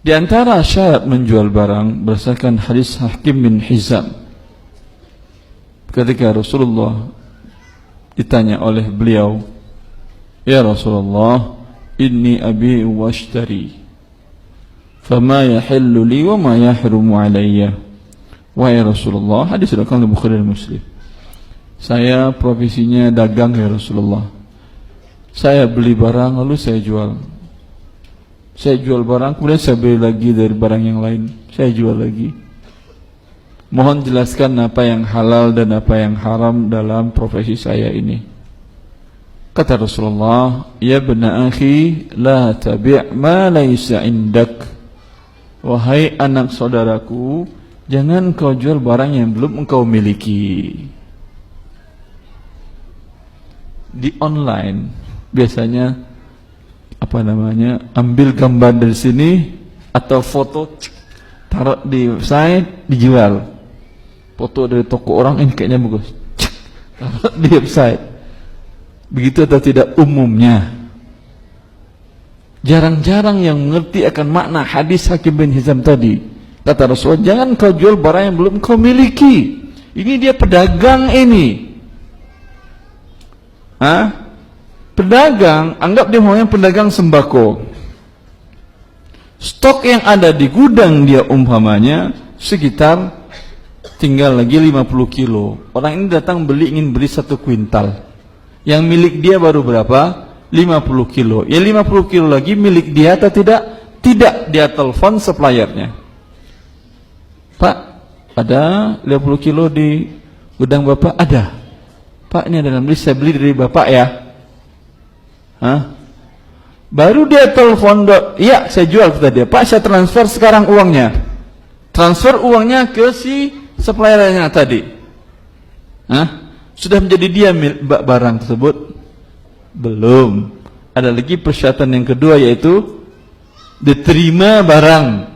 Di antara syarat menjual barang berdasarkan hadis Hakim bin Hizam, ketika Rasulullah ditanya oleh beliau, "Ya Rasulullah, inni abi'u washtari, fama yahillu li wa ma yahrumu alayya." Wahai Rasulullah, hadis riwayat Bukhari dan Muslim. Saya profesinya dagang ya Rasulullah. Saya beli barang lalu saya jual. Saya jual barang kemudian saya beli lagi dari barang yang lain. Saya jual lagi. Mohon jelaskan apa yang halal dan apa yang haram dalam profesi saya ini. Kata Rasulullah, "Ya bena akhi, la tabi' ma laysa indak." Wahai anak saudaraku, jangan kau jual barang yang belum engkau miliki. Di online biasanya ambil gambar dari sini atau foto, taruh di website, dijual. Foto dari toko orang, ini kayaknya bagus, taruh di website. Begitu atau tidak umumnya? Jarang-jarang yang mengerti akan makna hadis Hakim bin Hizam tadi. Kata Rasulullah, jangan kau jual barang yang belum kau miliki. Ini dia pedagang ini. Pedagang, anggap dia maunya pedagang sembako. Stok yang ada di gudang dia umpamanya sekitar tinggal lagi 50 kilo. Orang ini datang ingin beli 1 kuintal. Yang milik dia baru berapa? 50 kilo. Ya 50 kilo lagi milik dia atau tidak? Tidak. Dia telepon suppliernya. "Pak, ada 50 kilo di gudang Bapak?" "Ada." "Pak, ini ada beli, saya beli dari Bapak ya." Baru dia telepon, "Iya, saya jual," kata dia. "Pak, saya transfer sekarang uangnya." Transfer uangnya ke si suppliernya tadi. Sudah menjadi dia barang tersebut? Belum. Ada lagi persyaratan yang kedua, yaitu diterima barang.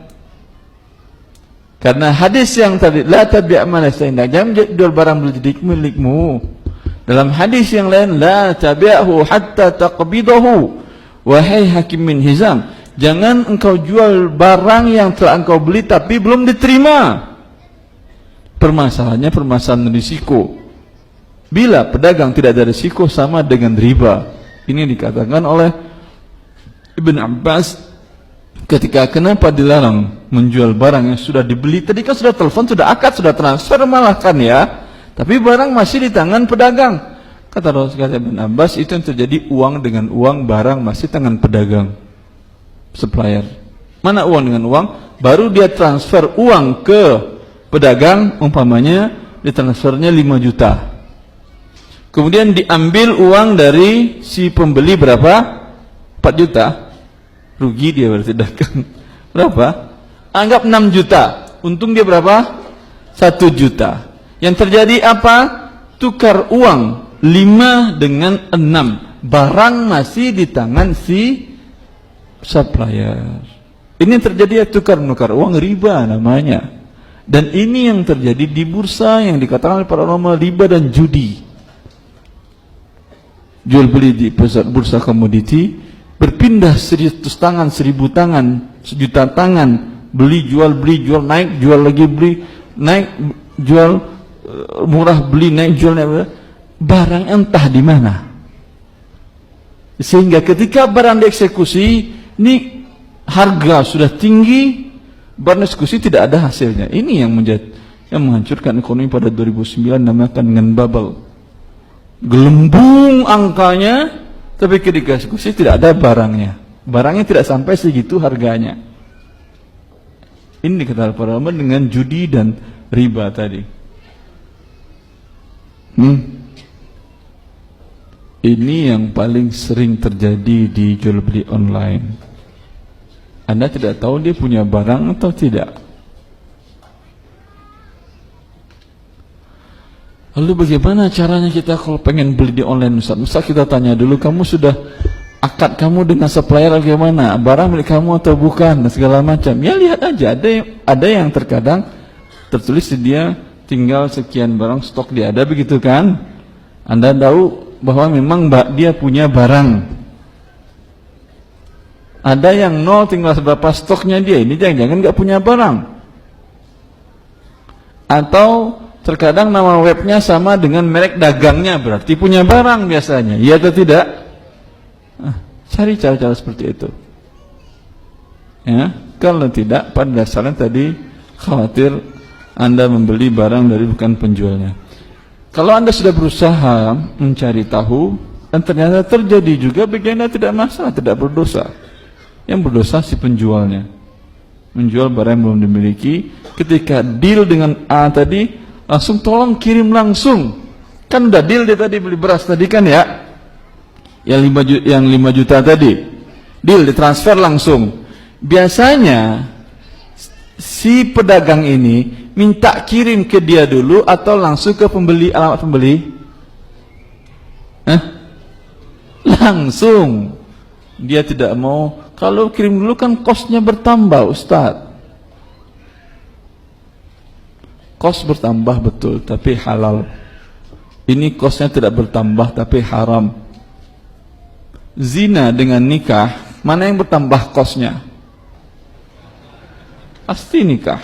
Karena hadis yang tadi, la tabi' ma laysa indak, jangan jual barang belum jadi milikmu. Dalam hadis yang lain, la tabi'hu hatta taqbidahu. Wahai Hakim bin Hizam, jangan engkau jual barang yang telah engkau beli tapi belum diterima. Permasalahannya permasalahan risiko. Bila pedagang tidak ada risiko, sama dengan riba. Ini dikatakan oleh Ibn Abbas ketika kenapa dilarang menjual barang yang sudah dibeli. Tadi kan sudah telepon, sudah akad, sudah transfer malah kan ya. Tapi barang masih di tangan pedagang. Kata Rasulullah bin Abbas, itu yang terjadi uang dengan uang, barang masih tangan pedagang, supplier. Mana uang dengan uang? Baru dia transfer uang ke pedagang, umpamanya ditransfernya 5 juta. Kemudian diambil uang dari si pembeli berapa? 4 juta. Rugi dia berarti dagang. Berapa? Anggap 6 juta. Untung dia berapa? 1 juta. Yang terjadi apa? Tukar uang 5 dengan 6. Barang masih di tangan si supplier. Ini yang terjadi, ya tukar-menukar uang, riba namanya. Dan ini yang terjadi di bursa yang dikatakan oleh para ulama riba dan judi. Jual beli di pusat bursa komoditi, berpindah 100 tangan, 1000 tangan, 1 juta tangan, beli jual, naik, jual lagi, beli, naik, jual, murah, beli, naik, jual, naik, barang entah di mana. Sehingga ketika barang dieksekusi, ini harga sudah tinggi, barang eksekusi tidak ada hasilnya. Ini yang menghancurkan ekonomi pada 2009, namakan dengan bubble. Gelembung angkanya, tapi ketika eksekusi tidak ada barangnya. Barangnya tidak sampai segitu harganya. Ini dikatakan para ulama dengan judi dan riba tadi. Ini yang paling sering terjadi di jual beli online. Anda tidak tahu dia punya barang atau tidak. Lalu bagaimana caranya kita kalau pengen beli di online, Ustaz kita tanya dulu, kamu sudah akad kamu dengan supplier bagaimana? Barang milik kamu atau bukan? Dan segala macam. Ya lihat aja, ada yang terkadang tertulis di dia tinggal sekian barang stok dia ada, begitu kan? Anda tahu bahwa memang dia punya barang. Ada yang nol tinggal seberapa stoknya dia, ini jangan-jangan nggak punya barang. Atau terkadang nama webnya sama dengan merek dagangnya, berarti punya barang biasanya. Iya atau tidak? Cari cara-cara seperti itu. Ya, kalau tidak, pada dasarnya tadi khawatir Anda membeli barang dari bukan penjualnya. Kalau Anda sudah berusaha mencari tahu dan ternyata terjadi juga, bagi Anda tidak masalah, tidak berdosa. Yang berdosa si penjualnya, menjual barang yang belum dimiliki. Ketika deal dengan A tadi, langsung tolong kirim langsung. Kan udah deal dia tadi beli beras tadi kan ya, yang 5 juta tadi, deal ditransfer langsung. Biasanya si pedagang ini minta kirim ke dia dulu atau langsung ke pembeli, alamat pembeli? Langsung. Dia tidak mau. Kalau kirim dulu kan kosnya bertambah, Ustaz. Kos bertambah betul, tapi halal. Ini kosnya tidak bertambah, tapi haram. Zina dengan nikah, mana yang bertambah kosnya? Pasti nikah.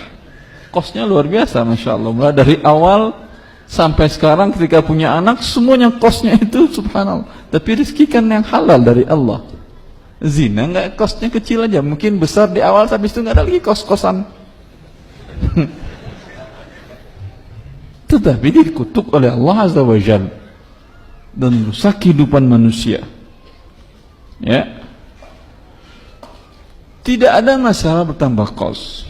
Kosnya luar biasa, Masya Allah. Mulai dari awal sampai sekarang ketika punya anak, semuanya kosnya itu subhanallah. Tapi rezeki kan yang halal dari Allah. Zina nggak, kosnya kecil aja, mungkin besar di awal, tapi itu nggak ada lagi kos-kosan. Tetapi dikutuk oleh Allah Azza wa Jalla dan rusak kehidupan manusia. Ya, tidak ada masalah bertambah kos,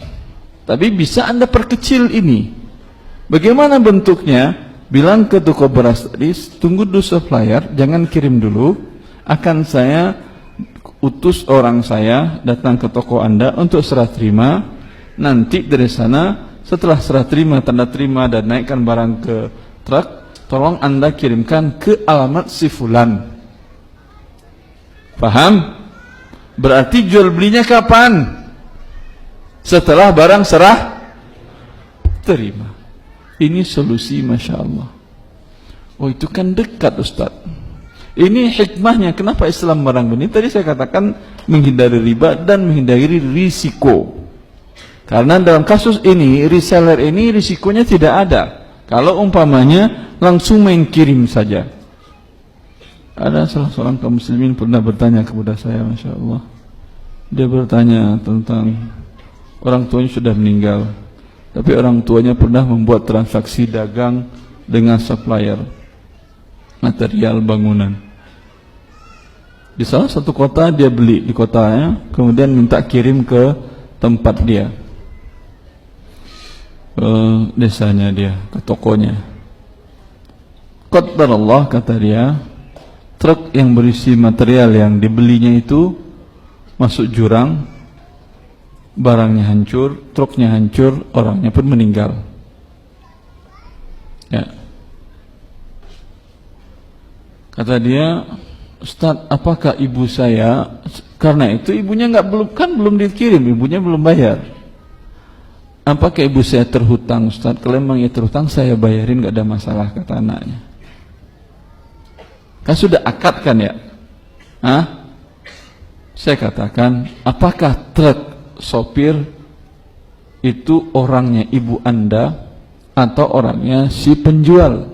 tapi bisa Anda perkecil ini. Bagaimana bentuknya? Bilang ke toko beras tadi, tunggu dulu supplier, jangan kirim dulu, akan saya utus orang saya datang ke toko Anda untuk serah terima. Nanti dari sana setelah serah terima, tanda terima dan naikkan barang ke truk, tolong Anda kirimkan ke alamat si fulan. Paham? Berarti jual belinya kapan? Setelah barang serah terima. Ini solusi, Masya Allah. Oh, itu kan dekat, Ustaz. Ini hikmahnya kenapa Islam melarang ini. Tadi saya katakan menghindari riba dan menghindari risiko. Karena dalam kasus ini, reseller ini risikonya tidak ada. Kalau umpamanya langsung main kirim saja. Ada salah seorang kaum muslimin pernah bertanya kepada saya, Masya Allah. Dia bertanya tentang orang tuanya sudah meninggal, tapi orang tuanya pernah membuat transaksi dagang dengan supplier material bangunan. Di salah satu kota dia beli di kotanya, kemudian minta kirim ke tempat dia, ke desanya dia, ke tokonya. Qadarullah, kata dia, truk yang berisi material yang dibelinya itu masuk jurang, barangnya hancur, truknya hancur, orangnya pun meninggal. Ya. Kata dia, Ustaz, apakah ibu saya, karena itu ibunya belum dikirim, ibunya belum bayar. Apakah ibu saya terhutang, Ustaz? Kalau memang ia terhutang, saya bayarin, gak ada masalah, kata anaknya. Kan sudah akad kan ya? Saya katakan, apakah truk sopir itu orangnya ibu Anda atau orangnya si penjual?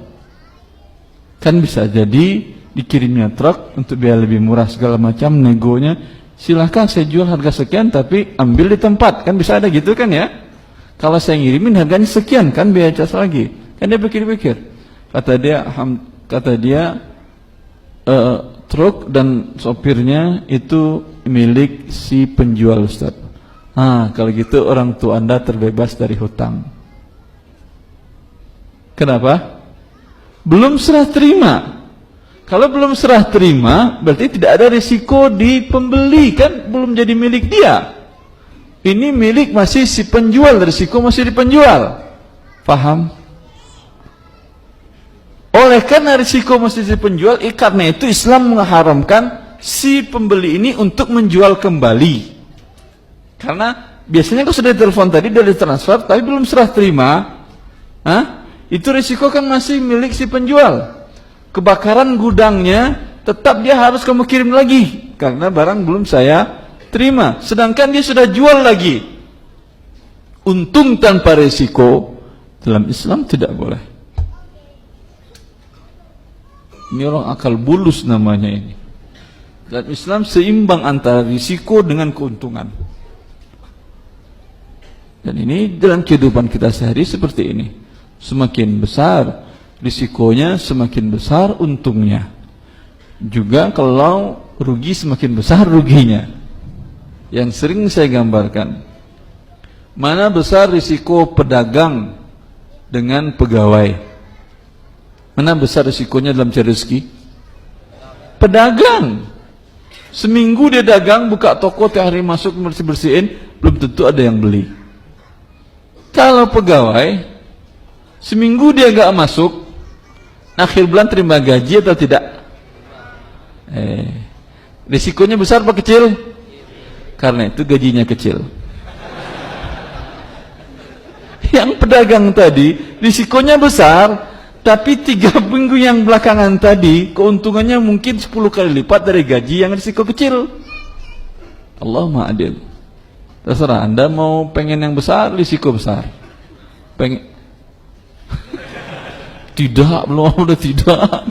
Kan bisa jadi dikirimnya truk untuk biaya lebih murah segala macam, negonya silahkan saya jual harga sekian tapi ambil di tempat, kan bisa ada gitu kan ya. Kalau saya ngirimin harganya sekian, kan biaya cas lagi, kan dia pikir-pikir. Kata dia truk dan sopirnya itu milik si penjual, Ustaz. Kalau gitu orang tua Anda terbebas dari hutang. Kenapa? Belum serah terima. Kalau belum serah terima, berarti tidak ada risiko di pembeli, kan belum jadi milik dia. Ini milik masih si penjual, risiko masih di penjual. Paham? Oleh karena risiko masih si penjual, karena itu Islam mengharamkan si pembeli ini untuk menjual kembali. Karena biasanya kalau sudah telepon tadi, sudah ditransfer, tapi belum serah terima, itu risiko kan masih milik si penjual. Kebakaran gudangnya tetap dia harus kamu kirim lagi karena barang belum saya terima. Sedangkan dia sudah jual lagi. Untung tanpa resiko, dalam Islam tidak boleh. Ini orang akal bulus namanya ini. Dalam Islam seimbang antara risiko dengan keuntungan. Dan ini dalam kehidupan kita sehari seperti ini. Semakin besar risikonya, semakin besar untungnya. Juga kalau rugi, semakin besar ruginya. Yang sering saya gambarkan, mana besar risiko pedagang dengan pegawai? Mana besar risikonya dalam cari rezeki? Pedagang. Seminggu dia dagang, buka toko, tiap hari masuk bersih-bersihin, belum tentu ada yang beli. Kalau pegawai, seminggu dia gak masuk, akhir bulan terima gaji atau tidak? Risikonya besar apa kecil? Karena itu gajinya kecil. Yang pedagang tadi risikonya besar, tapi 3 minggu yang belakangan tadi keuntungannya mungkin 10 kali lipat dari gaji yang risiko kecil. Allah Maha Adil. Terserah Anda mau pengen yang besar, risiko besar. Pengen tidak, belum udah tidak.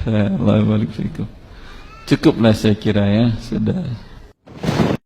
Allah balik fikum. Cukuplah saya kira ya, sudah.